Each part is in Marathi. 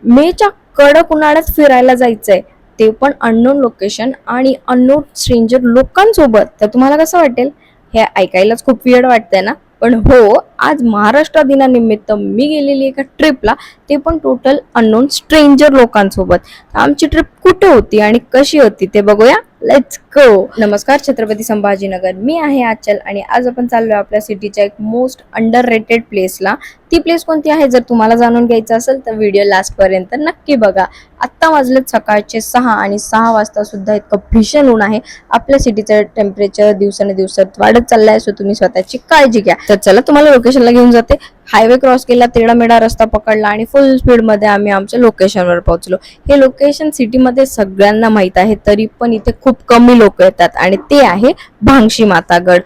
मेच्या कडक उन्हाळ्यात फिरायला जायचंय, ते पण अननोन लोकेशन आणि अननोन स्ट्रेंजर लोकांसोबत. तर तुम्हाला कसं वाटेल? हे ऐकायलाच खूप वियर्ड वाटतंय ना? पण हो, आज महाराष्ट्र दिनानिमित्त मी गेलेली एका ट्रिपला, ते पण टोटल अननोन स्ट्रेंजर लोकांसोबत. आमची ट्रिप कुठे होती आणि कशी होती ते बघूया. Let's go. नमस्कार छत्रपती संभाजीनगर, मी आहे आचल आणि आज आपण चाललोय आपल्या सिटीच्या एक मोस्ट अंडर रेटेड प्लेसला. ती प्लेस कोणती आहे जर तुम्हाला जाणून घ्यायचं असेल तर व्हिडिओ लास्ट पर्यंत नक्की बघा. आत्ता वाजलेत सकाळचे 6 आणि 6 वाजता सुद्धा इतकं भीषण ऊन आहे. आपल्या सिटीचं टेम्परेचर दिवसाने वाढत चाललंय, सो तुम्ही स्वतःची काळजी घ्या. तर चला तुम्हाला लोकेशनला घेऊन जाते. हायवे क्रॉस केला, तेडामेडा रस्ता पकडला आणि फुल स्पीड मध्ये आम्ही आमच्या लोकेशनवर पोहोचलो. हे लोकेशन सिटीमध्ये सगळ्यांना माहित आहे, तरी पण इथे खूप कमी लोक येतात आणि ते आहे भांगशी मातागड.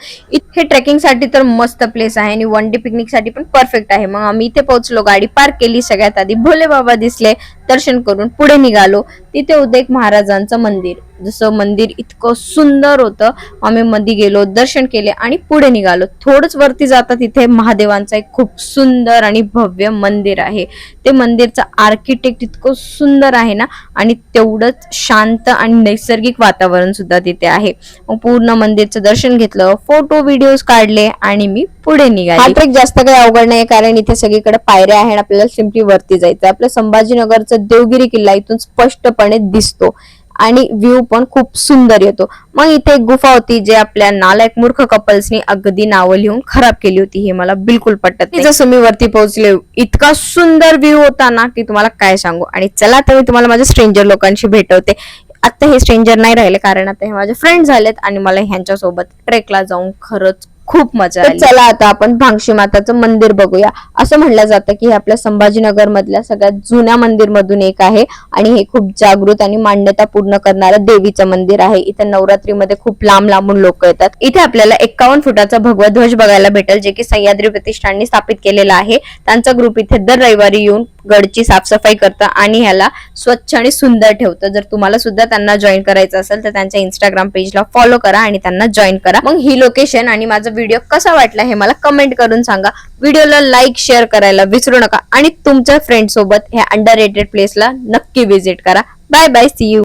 हे ट्रेकिंग साठी तर मस्त प्लेस आहे आणि वन डे पिकनिक साठी पण परफेक्ट आहे. मग आम्ही इथे पोहोचलो, गाडी पार्क केली. सगळ्यात आधी भोले बाबा दिसले, दर्शन करून पुढे निघालो. तिथे होतं एक महाराजांचं मंदिर. जसं मंदिर इतकं सुंदर होतं, आम्ही मध्ये गेलो, दर्शन केले आणि पुढे निघालो. थोडंच वरती जाता तिथे महादेवांचं एक खूप सुंदर आणि भव्य मंदिर आहे. ते मंदिरचं आर्किटेक्ट इतकं सुंदर आहे ना, आणि तेवढंच शांत आणि नैसर्गिक वातावरण सुद्धा तिथे आहे. मग पूर्ण मंदिरचं दर्शन घेतलं, फोटो व्हिडिओज काढले आणि मी पुढे निघाले. हा ट्रेक जास्त काही अवघड नाही, कारण इथे सगळीकडे पायऱ्या आहे. आपल्याला सिम्पली वरती जायचं. आपलं संभाजीनगरचं देवगिरी किल्ला इथून स्पष्टपणे दिसतो आणि व्ह्यू पण खूप सुंदर येतो. मग इथे एक गुफा होती, जे आपल्या नालायक मूर्ख कपल्सनी अगदी नावं लिहून खराब केली होती. हे मला बिलकुल पटत नाही. जसं मी वरती पोहोचले, इतका सुंदर व्ह्यू होता ना की तुम्हाला काय सांगू. आणि चला तर मी तुम्हाला माझ्या स्ट्रेंजर लोकांशी भेटवते. आता हे स्ट्रेंजर नाही राहिले, कारण आता हे माझे फ्रेंड झालेत आणि मला ह्यांच्यासोबत ट्रेकला जाऊन खरंच खूप मजा आली. चला आता आपण भांगशी माताचं मंदिर बघूया. असं म्हणलं जातं की हे आपल्या संभाजीनगर मधल्या सगळ्यात जुन्या मंदिर मधून एक आहे आणि हे खूप जागृत आणि मान्यता पूर्ण करणारं देवीचं मंदिर आहे. इथे नवरात्रीमध्ये खूप लांब लांबून लोक येतात. इथे आपल्याला 51 फुटाचा भगवा ध्वज बघायला भेटेल, जे की सह्याद्री प्रतिष्ठानने स्थापित केलेला आहे. त्यांचा ग्रुप इथे दर रविवारी येऊन गडची साफसफाई करतं आणि ह्याला स्वच्छ आणि सुंदर ठेवतं. जर तुम्हाला सुद्धा त्यांना जॉईन करायचं असेल तर त्यांच्या इंस्टाग्राम पेजला फॉलो करा आणि त्यांना जॉईन करा. मग ही लोकेशन आणि माझा व्हिडिओ कसा वाटला हे मला कमेंट करून सांगा. व्हिडिओला लाईक शेअर करायला विसरू नका आणि तुमच्या फ्रेंड सोबत ह्या अंडररेटेड प्लेसला नक्की व्हिजिट करा. Bye bye, see you.